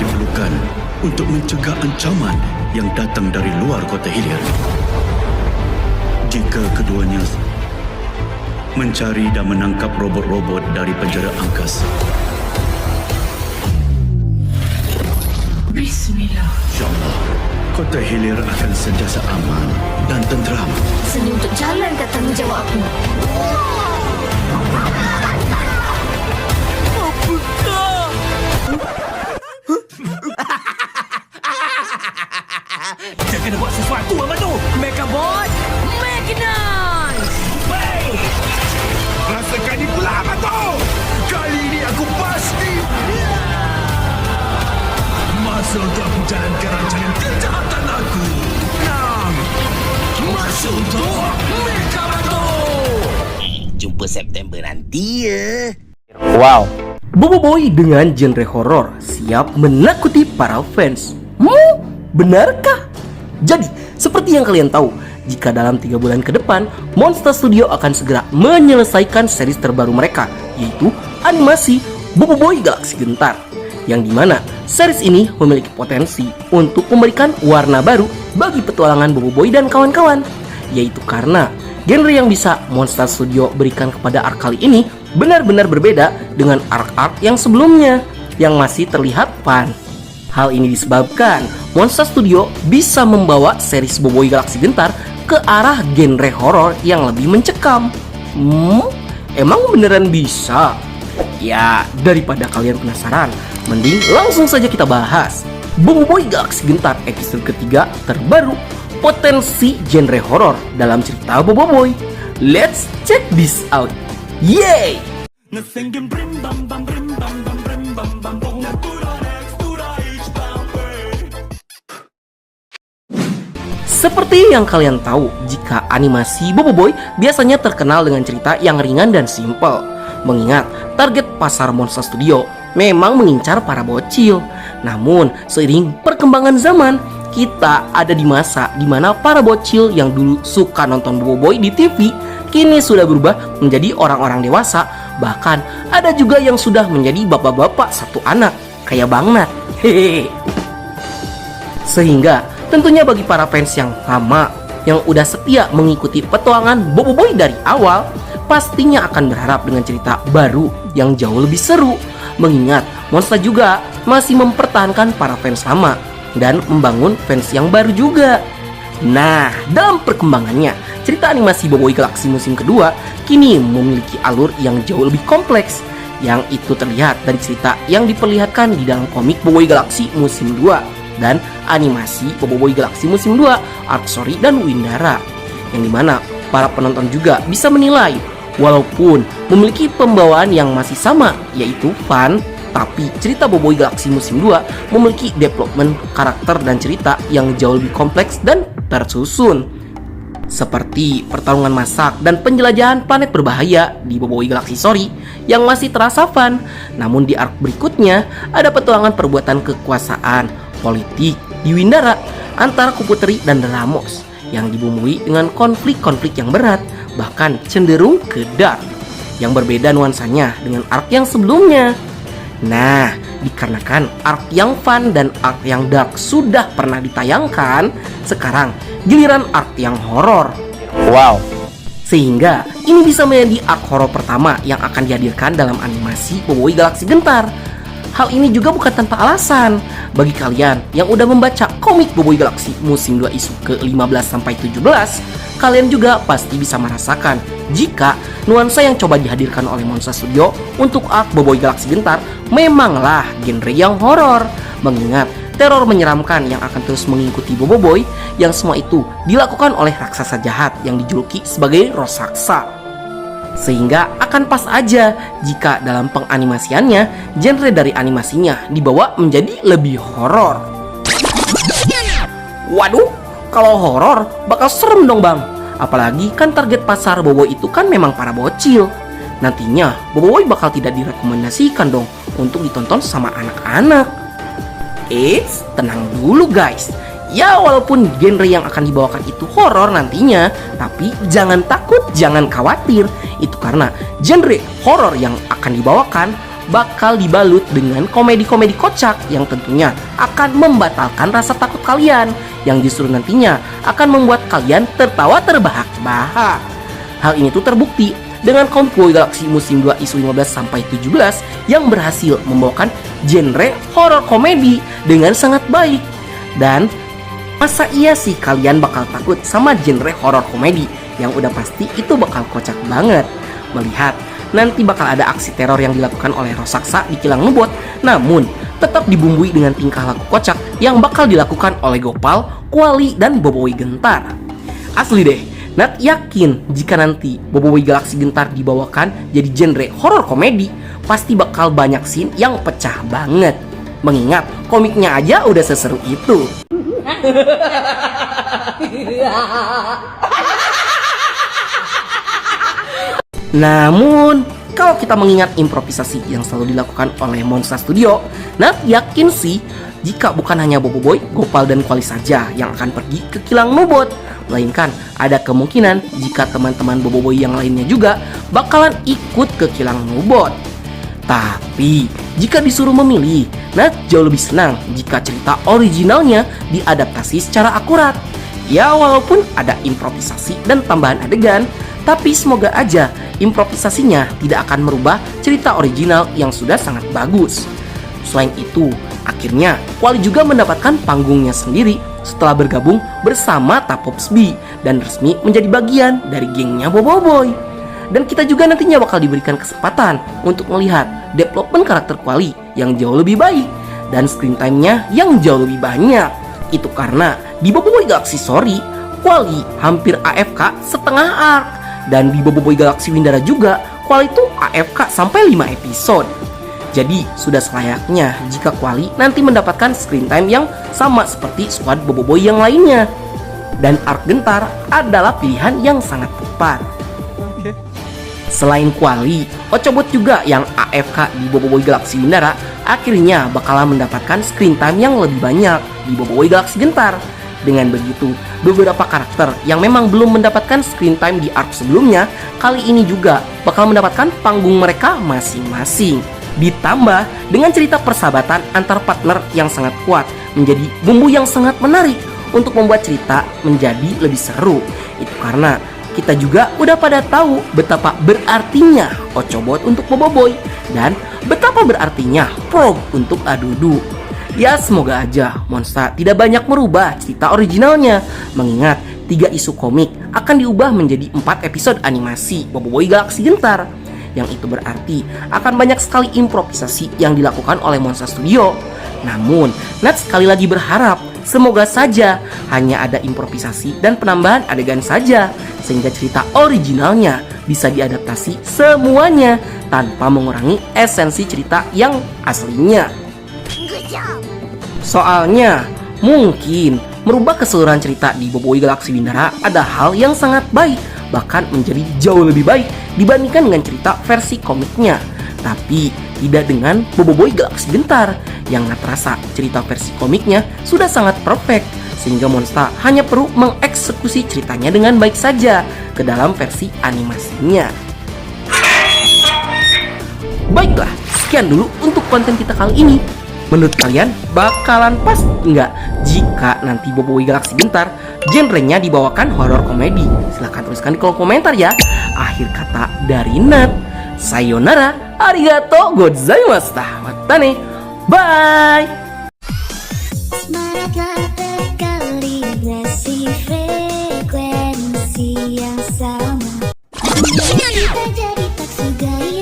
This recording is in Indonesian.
diperlukan untuk mencegah ancaman yang datang dari luar kota hilir. Jika keduanya mencari dan menangkap robot-robot dari penjara angkasa. Bismillah. InsyaAllah, kota hilir akan sentiasa aman dan tenteram. Seni untuk jalankan tanggungjawabmu. Kita kena buat sesuatu apa tu? Megabot, Mechanize! Baik! Rasakan ni pula apa tu? Kali ini aku pasti... Masa untuk aku jalankan rancangan kejahatan aku. 6. Masa untuk Megabot! Jumpa September nanti ya. Wow, Bobo Boy dengan genre horor siap menakuti para fans. Benarkah? Jadi, seperti yang kalian tahu, jika dalam 3 bulan ke depan, Monster Studio akan segera menyelesaikan series terbaru mereka, yaitu animasi Bobo Boy Galaksi Gentar. Yang dimana series ini memiliki potensi untuk memberikan warna baru bagi petualangan Bobo Boy dan kawan-kawan. Yaitu karena genre yang bisa Monster Studio berikan kepada arc kali ini benar-benar berbeda dengan arc-arc yang sebelumnya yang masih terlihat fun. Hal ini disebabkan Monster Studio bisa membawa series Bobo Boy Galaksi Gentar ke arah genre horor yang lebih mencekam. Emang beneran bisa? Ya, daripada kalian penasaran, mending langsung saja kita bahas Bobo Boy Galaksi Gentar episode ketiga terbaru, potensi genre horor dalam cerita Bobo Boy. Let's check this out. Yay! Seperti yang kalian tahu, jika animasi Bobo Boy biasanya terkenal dengan cerita yang ringan dan simpel. Mengingat target pasar Monster Studio memang mengincar para bocil. Namun, seiring perkembangan zaman, kita ada di masa dimana para bocil yang dulu suka nonton Bobo Boy di TV kini sudah berubah menjadi orang-orang dewasa. Bahkan ada juga yang sudah menjadi bapak-bapak satu anak, kayak Bang Nat. Hehehe. Sehingga tentunya bagi para fans yang lama, yang udah setia mengikuti petualangan Bobo Boy dari awal, pastinya akan berharap dengan cerita baru yang jauh lebih seru. Mengingat Monster juga masih mempertahankan para fans lama dan membangun fans yang baru juga. Nah, dalam perkembangannya, cerita animasi Bobo Boy Galaksi musim kedua kini memiliki alur yang jauh lebih kompleks, yang itu terlihat dari cerita yang diperlihatkan di dalam komik Bobo Boy Galaksi musim 2 dan animasi Bobo Boy Galaksi musim 2 Arc Story dan Windara, yang dimana para penonton juga bisa menilai walaupun memiliki pembawaan yang masih sama, yaitu fun, tapi cerita Bobo Boy Galaksi musim 2 memiliki development karakter dan cerita yang jauh lebih kompleks dan tersusun, seperti pertarungan masak dan penjelajahan planet berbahaya di Bobo Boy Galaksi Story yang masih terasa fun. Namun di arc berikutnya ada petualangan perbuatan kekuasaan politik di Windara antara Kuputeri dan Ramos yang dibumbui dengan konflik-konflik yang berat, bahkan cenderung ke dark, yang berbeda nuansanya dengan arc yang sebelumnya. Nah, dikarenakan arc yang fun dan arc yang dark sudah pernah ditayangkan, sekarang giliran arc yang horor. Wow. Sehingga ini bisa menjadi arc horor pertama yang akan dihadirkan dalam animasi Bobo Boy Galaksi Gentar. Hal ini juga bukan tanpa alasan. Bagi kalian yang udah membaca komik Bobo Boy Galaksi musim 2 isu ke-15-17, kalian juga pasti bisa merasakan jika nuansa yang coba dihadirkan oleh Monster Studio untuk arc Bobo Boy Galaksi Gentar memanglah genre yang horor. Mengingat teror menyeramkan yang akan terus mengikuti Bobo Boy, yang semua itu dilakukan oleh raksasa jahat yang dijuluki sebagai Rosaksa. Sehingga akan pas aja jika dalam penganimasiannya genre dari animasinya dibawa menjadi lebih horor. Waduh, kalau horor bakal serem dong bang. Apalagi kan target pasar Bobo itu kan memang para bocil. Nantinya Bobo Boy bakal tidak direkomendasikan dong untuk ditonton sama anak-anak. Tenang dulu guys. Ya walaupun genre yang akan dibawakan itu horor nantinya, tapi jangan takut, jangan khawatir. Itu karena genre horor yang akan dibawakan bakal dibalut dengan komedi-komedi kocak yang tentunya akan membatalkan rasa takut kalian, yang justru nantinya akan membuat kalian tertawa terbahak-bahak. Hal ini tuh terbukti dengan komik Boboiboy Galaxy musim 2 isu 15-17 yang berhasil membawakan genre horor komedi dengan sangat baik. Dan masa iya sih kalian bakal takut sama genre horor komedi yang udah pasti itu bakal kocak banget. Melihat nanti bakal ada aksi teror yang dilakukan oleh raksasa di kilang nubot, namun tetap dibumbui dengan tingkah laku kocak yang bakal dilakukan oleh Gopal, Kuali, dan Boboiboy Gentar. Asli deh, Nat yakin jika nanti Boboiboy Galaxy Gentar dibawakan jadi genre horor komedi, pasti bakal banyak scene yang pecah banget. Mengingat komiknya aja udah seseru itu. Namun, kalau kita mengingat improvisasi yang selalu dilakukan oleh Monster Studio, Nat yakin sih jika bukan hanya Boboiboy, Gopal, dan Kuali saja yang akan pergi ke kilang nubot, melainkan ada kemungkinan jika teman-teman Boboiboy yang lainnya juga bakalan ikut ke kilang nubot. Tapi, jika disuruh memilih, Nat jauh lebih senang jika cerita originalnya diadaptasi secara akurat. Ya, walaupun ada improvisasi dan tambahan adegan, tapi semoga aja improvisasinya tidak akan merubah cerita original yang sudah sangat bagus. Selain itu, akhirnya Kuali juga mendapatkan panggungnya sendiri setelah bergabung bersama Tapops B dan resmi menjadi bagian dari gengnya Boboiboy. Dan kita juga nantinya bakal diberikan kesempatan untuk melihat development karakter Kuali yang jauh lebih baik dan screen time-nya yang jauh lebih banyak. Itu karena di Boboiboy Galaxy Story, Kuali hampir AFK setengah arc, dan di Boboiboy Galaxy Windara juga Kuali itu AFK sampai 5 episode. Jadi sudah selayaknya jika Kuali nanti mendapatkan screen time yang sama seperti squad Boboiboy yang lainnya. Dan arc Gentar adalah pilihan yang sangat tepat. Selain Kuali, Ochobot juga yang AFK di Boboiboy Galaxy Windara akhirnya bakalan mendapatkan screen time yang lebih banyak di Boboiboy Galaxy Gentar. Dengan begitu, beberapa karakter yang memang belum mendapatkan screen time di arc sebelumnya, kali ini juga bakal mendapatkan panggung mereka masing-masing. Ditambah dengan cerita persahabatan antar partner yang sangat kuat, menjadi bumbu yang sangat menarik untuk membuat cerita menjadi lebih seru. Itu karena kita juga udah pada tahu betapa berartinya Ochobot untuk Boboiboy dan betapa berartinya Frog untuk Adudu. Ya, semoga aja Monster tidak banyak merubah cerita originalnya, mengingat 3 isu komik akan diubah menjadi 4 episode animasi Boboiboy Galaxy Gentar. Yang itu berarti akan banyak sekali improvisasi yang dilakukan oleh Monster Studio. Namun, Nat sekali lagi berharap semoga saja hanya ada improvisasi dan penambahan adegan saja, sehingga cerita originalnya bisa diadaptasi semuanya tanpa mengurangi esensi cerita yang aslinya. Soalnya, mungkin merubah keseluruhan cerita di Boboiboy Galaxy Windara ada hal yang sangat baik, bahkan menjadi jauh lebih baik dibandingkan dengan cerita versi komiknya. Tapi tidak dengan Boboiboy Galaxy Gentar yang nggak terasa cerita versi komiknya sudah sangat perfect, sehingga Monster hanya perlu mengeksekusi ceritanya dengan baik saja ke dalam versi animasinya. Baiklah, sekian dulu untuk konten kita kali ini. Menurut kalian bakalan pas nggak jika nanti Boboiboy Galaxy Gentar genrenya dibawakan horor komedi? Silahkan tuliskan di kolom komentar ya. Akhir kata dari Nat, sayonara, arigato gozaimashita, matane, bye. Semangatlah berkalibrasi frekuensi yang sama. Kita jadi tak sugai